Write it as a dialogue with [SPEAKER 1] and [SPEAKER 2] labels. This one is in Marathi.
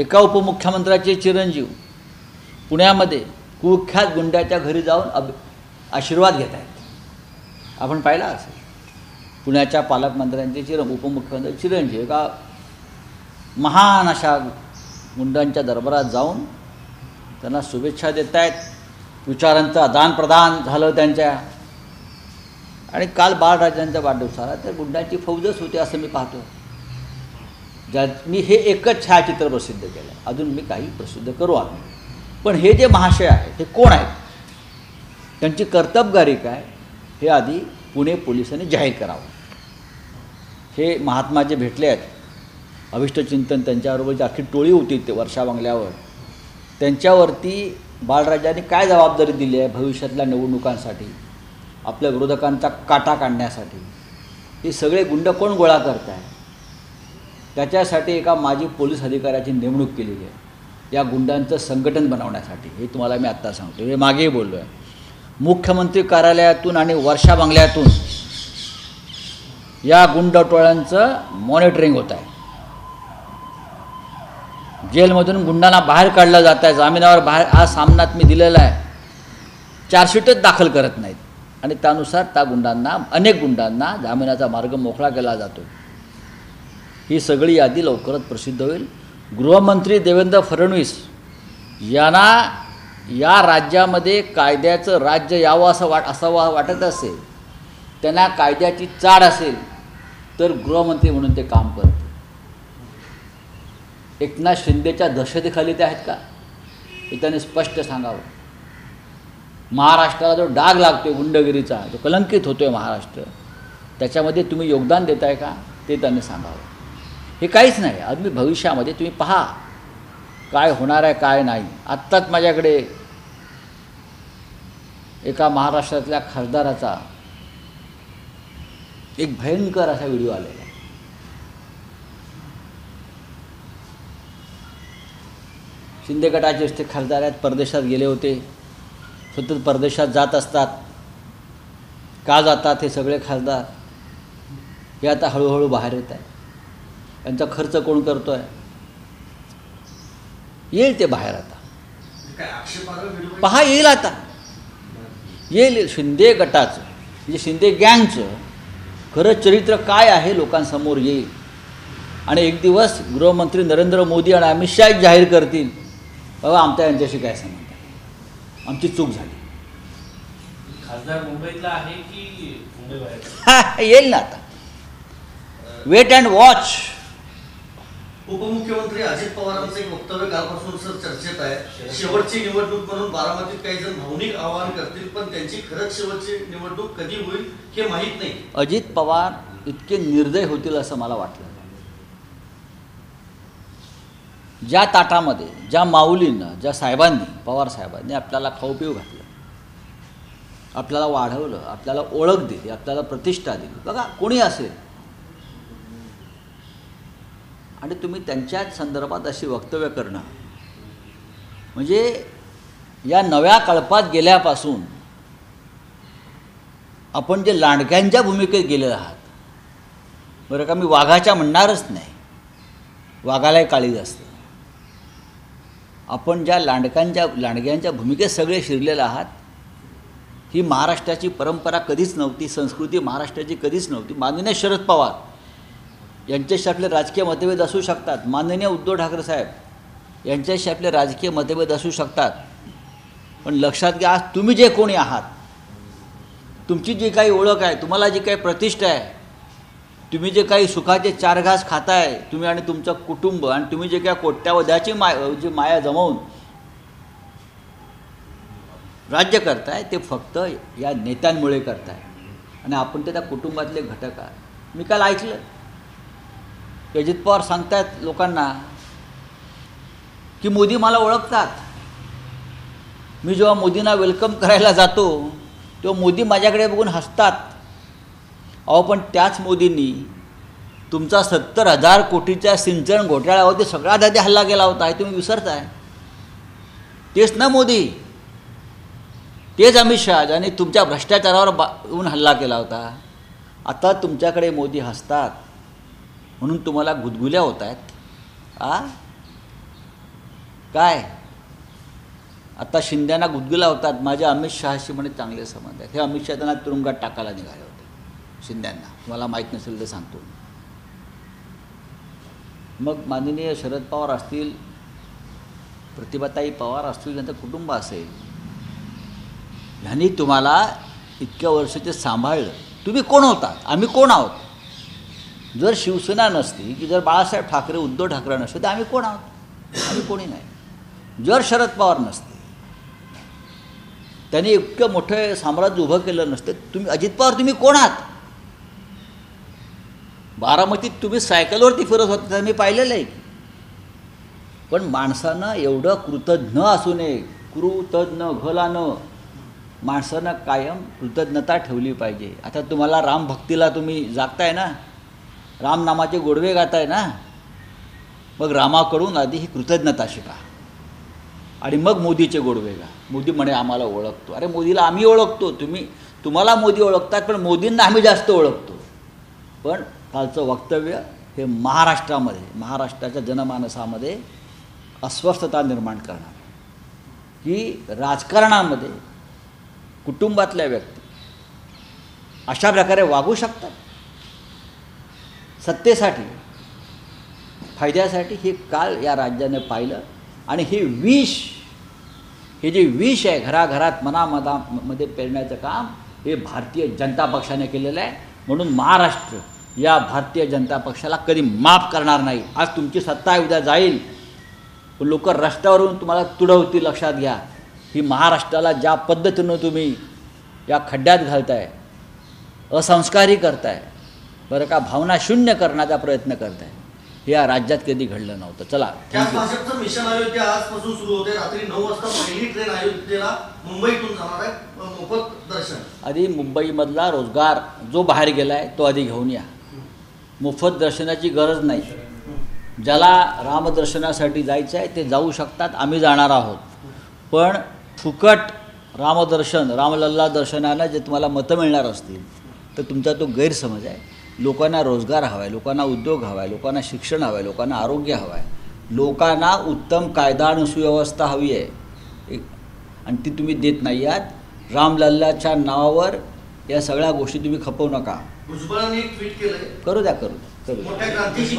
[SPEAKER 1] एका उपमुख्यमंत्र्याचे चिरंजीव पुण्यामध्ये कुख्यात गुंड्याच्या घरी जाऊन आशीर्वाद घेत आहेत. आपण पाहिला असेल. पुण्याच्या पालकमंत्र्यांचे उपमुख्यमंत्री चिरंजीव एका महान अशा गुंडांच्या दरबारात जाऊन त्यांना शुभेच्छा देत आहेत. विचारांचं आदानप्रदान झालं त्यांच्या. आणि काल बाळराजांच्या वाढदिवसाला त्या गुंडांची फौजच होती असं मी पाहतो. मी हे एकच छायाचित्र प्रसिद्ध केलं, अजून मी काही प्रसिद्ध करू आम्ही. पण हे जे महाशय आहेत हे कोण आहेत, त्यांची कर्तबगारी काय, हे आधी पुणे पोलिसांनी जाहीर करावं. हे महात्मा जे भेटले आहेत, अभिष्टचिंतन त्यांच्याबरोबर जी अख्खी टोळी होती ते वर्षा बंगल्यावर, त्यांच्यावरती बाळराजांनी काय जबाबदारी दिली आहे भविष्यातल्या निवडणुकांसाठी, आपल्या विरोधकांचा काटा काढण्यासाठी. हे सगळे गुंड कोण गोळा करत आहे, त्याच्यासाठी एका माजी पोलीस अधिकाऱ्याची नेमणूक केलेली आहे या गुंडांचं संघटन बनवण्यासाठी. हे तुम्हाला मी आत्ता सांगतो, हे मागेही बोललो आहे. मुख्यमंत्री कार्यालयातून आणि वर्षा बंगल्यातून या गुंड टोळ्यांचं मॉनिटरिंग होत आहे. जेलमधून गुंडांना बाहेर काढलं जात आहे, जामिनावर बाहेर. आज सामनात मी दिलेला आहे, चार्जशीटच दाखल करत नाहीत आणि त्यानुसार त्या गुंडांना, अनेक गुंडांना जामिनाचा मार्ग मोकळा केला जातो. ही सगळी यादी लवकरच प्रसिद्ध होईल. गृहमंत्री देवेंद्र फडणवीस यांना या राज्यामध्ये कायद्याचं राज्य यावं असं वाटत असेल, त्यांना कायद्याची चाड असेल तर गृहमंत्री म्हणून ते काम करते. एकनाथ शिंदेच्या दहशतीखाली ते आहेत का, हे त्यांनी स्पष्ट सांगावं. महाराष्ट्राला जो डाग लागतो गुंडगिरीचा, जो कलंकित होतो आहे महाराष्ट्र, त्याच्यामध्ये तुम्ही योगदान देत आहे का, ते त्यांनी सांगावं. हे काहीच नाही. अगदी भविष्यामध्ये तुम्ही पहा काय होणार आहे काय नाही. आत्ताच माझ्याकडे एका महाराष्ट्रातल्या खासदाराचा एक भयंकर असा व्हिडिओ आलेला आहे. शिंदे गटाचे ते खासदार आहेत, परदेशात गेले होते, सतत परदेशात जात असतात. का जातात हे सगळे खासदार, हे आता हळूहळू बाहेर येत आहे. यांचा खर्च कोण करतो आहे, येईल ते बाहेर. आता पहा, येईल, आता येईल. शिंदे गटाचं म्हणजे शिंदे गँगचं खरं चरित्र काय आहे लोकांसमोर येईल. आणि एक दिवस गृहमंत्री नरेंद्र मोदी आणि अमित शहा जाहीर करतील, बाबा आमच्या यांच्याशी काय संबंध आहे, आमची चूक झाली.
[SPEAKER 2] खासदार मुंबईतला आहे की मुंबई बाहेर
[SPEAKER 1] येईल ना. आता वेट अँड वॉच.
[SPEAKER 3] उपमुख्यमंत्री अजित पवारांचं एक वक्तव्य कालपासून सर चर्चेत आहे. शेवटची निवडणूक म्हणून बारामतीत काही जण भावनिक आवाहन करतील, पण त्यांची खरंच शेवटची निवडणूक कधी होईल हे माहीत नाही.
[SPEAKER 1] अजित पवार इतके निर्दय होतील असं मला वाटलं. ज्या ताटामध्ये, ज्या माऊलींना, ज्या साहेबांनी, पवार साहेबांनी आपल्याला खाऊ पिऊ घातलं, आपल्याला वाढवलं, आपल्याला ओळख दिली, आपल्याला प्रतिष्ठा दिली, बघा कोणी असेल, आणि तुम्ही त्यांच्याच संदर्भात अशी वक्तव्य करणं म्हणजे या नव्या कळपात गेल्यापासून आपण जे लांडग्यांच्या भूमिकेत गेलेले आहात. बरं का, मी वाघाच्या म्हणणारच नाही, वाघालाही काळीज असतं. आपण ज्या लांडग्यांच्या भूमिकेत सगळे शिरलेले आहात, ही महाराष्ट्राची परंपरा कधीच नव्हती, संस्कृती महाराष्ट्राची कधीच नव्हती. माननीय शरद पवार यांच्याशी आपले राजकीय मतभेद असू शकतात, माननीय उद्धव ठाकरे साहेब यांच्याशी आपले राजकीय मतभेद असू शकतात, पण लक्षात घ्या, आज तुम्ही जे कोणी आहात, तुमची जी काही ओळख आहे, तुम्हाला जी काही प्रतिष्ठा आहे, तुम्ही जे काही सुखाचे चार घास खाताय, तुम्ही आणि तुमचं कुटुंब, आणि तुम्ही जे काही कोट्यावध्याची जी माया जमवून राज्य करताय, ते फक्त या नेत्यांमुळे करताय. आणि आपण ते त्या कुटुंबातले घटक आहात. मी काल ऐकलं अजित पवार सांगतायत लोकांना की मोदी मला ओळखतात. मी जेव्हा मोदींना वेलकम करायला जातो तेव्हा मोदी माझ्याकडे बघून हसतात. अहो, पण त्याच मोदींनी तुमचा 70,000 कोटीच्या सिंचन घोटाळ्यावरती सगळ्यात आधी हल्ला केला होता, हे तुम्ही विसरताय. तेच ना मोदी, तेच अमित शहा ज्यांनी तुमच्या भ्रष्टाचारावर येऊन हल्ला केला होता. आता तुमच्याकडे मोदी हसतात म्हणून तुम्हाला गुदगुल्या होत आहेत. काय आता शिंद्यांना गुदगुला होतात माझे अमित शहाशी म्हणे चांगले संबंध आहेत. हे अमित शहा त्यांना तुरुंगात टाकायला निघाले होते शिंद्यांना, मला माहीत नसेल तर सांगतो. मग माननीय शरद पवार असतील, प्रतिभाताई पवार असतील, त्यांचं कुटुंब असेल, ह्यांनी तुम्हाला इतक्या वर्षाचे सांभाळलं. तुम्ही कोण होता, आम्ही कोण आहोत? जर शिवसेना नसती, की जर बाळासाहेब ठाकरे उद्धव ठाकरे नसते तर आम्ही कोण आहोत? आम्ही कोणी नाही. जर शरद पवार नसते, त्यांनी इतकं मोठं साम्राज्य उभं केलं नसतं. तुम्ही अजित पवार तुम्ही कोण आहात? बारामतीत तुम्ही सायकलवरती फिरत होता मी पाहिलेलं आहे. पण माणसानं एवढं कृतज्ञ असू नये, कृतज्ञ घलानं माणसानं कायम कृतज्ञता ठेवली पाहिजे. आता तुम्हाला रामभक्तीला तुम्ही जागताय ना, रामनामाचे गोडवे गाताय ना, मग रामाकडून आधी ही कृतज्ञता शिका आणि मग मोदीचे गोडवे गा. मोदी म्हणे आम्हाला ओळखतो. अरे मोदीला आम्ही ओळखतो, तुम्हाला मोदी ओळखतात, पण मोदींना आम्ही जास्त ओळखतो. पण कालचं वक्तव्य हे महाराष्ट्राच्या जनमानसामध्ये अस्वस्थता निर्माण करणार, की राजकारणामध्ये कुटुंबातल्या व्यक्ती अशा प्रकारे वागू शकतात सत्तेसाठी, फायद्यासाठी. हे काल या राज्याने पाहिलं आणि हे जे विष आहे घराघरात मनामध्ये पेरण्याचं काम हे भारतीय जनता पक्षाने केलेलं आहे. म्हणून महाराष्ट्र या भारतीय जनता पक्षाला कधी माफ करणार नाही. आज तुमची सत्ता उद्या जाईल, पण लोक रस्त्यावरून तुम्हाला तुडवतील. लक्षात घ्या, ही महाराष्ट्राला ज्या पद्धतीनं तुम्ही या खड्ड्यात घालताय, असंस्कारी करताय, बरं का, भावना शून्य करण्याचा प्रयत्न करताय, हे या राज्यात कधी घडलं नव्हतं. चला,
[SPEAKER 3] त्याच भाजपचं मिशन अयोध्या आजपासून सुरू होते. रात्री 9 वाजता पहिली ट्रेन अयोध्येला मुंबईतून जाणार आहे, मोफत दर्शन.
[SPEAKER 1] आधी मुंबईमधला रोजगार जो बाहेर गेला आहे तो आधी घेऊन या. मोफत दर्शनाची गरज नाही. ज्याला रामदर्शनासाठी जायचं आहे ते जाऊ शकतात, आम्ही जाणार आहोत. पण फुकट रामदर्शन, रामलल्ला दर्शनाला जे तुम्हाला मतं मिळणार असतील तर तुमचा तो गैरसमज आहे. लोकांना रोजगार हवा आहे, लोकांना उद्योग हवा आहे, लोकांना शिक्षण हवं आहे, लोकांना आरोग्य हवं आहे, लोकांना उत्तम कायदा आणि सुव्यवस्था हवी आहे, आणि ती तुम्ही देत नाही आहात. रामलल्लाच्या नावावर या सगळ्या गोष्टी तुम्ही खपवू नका.
[SPEAKER 3] भुजबळांनी एक ट्विट केलंय,
[SPEAKER 1] करू द्या.
[SPEAKER 3] मोठ्या क्रांतीची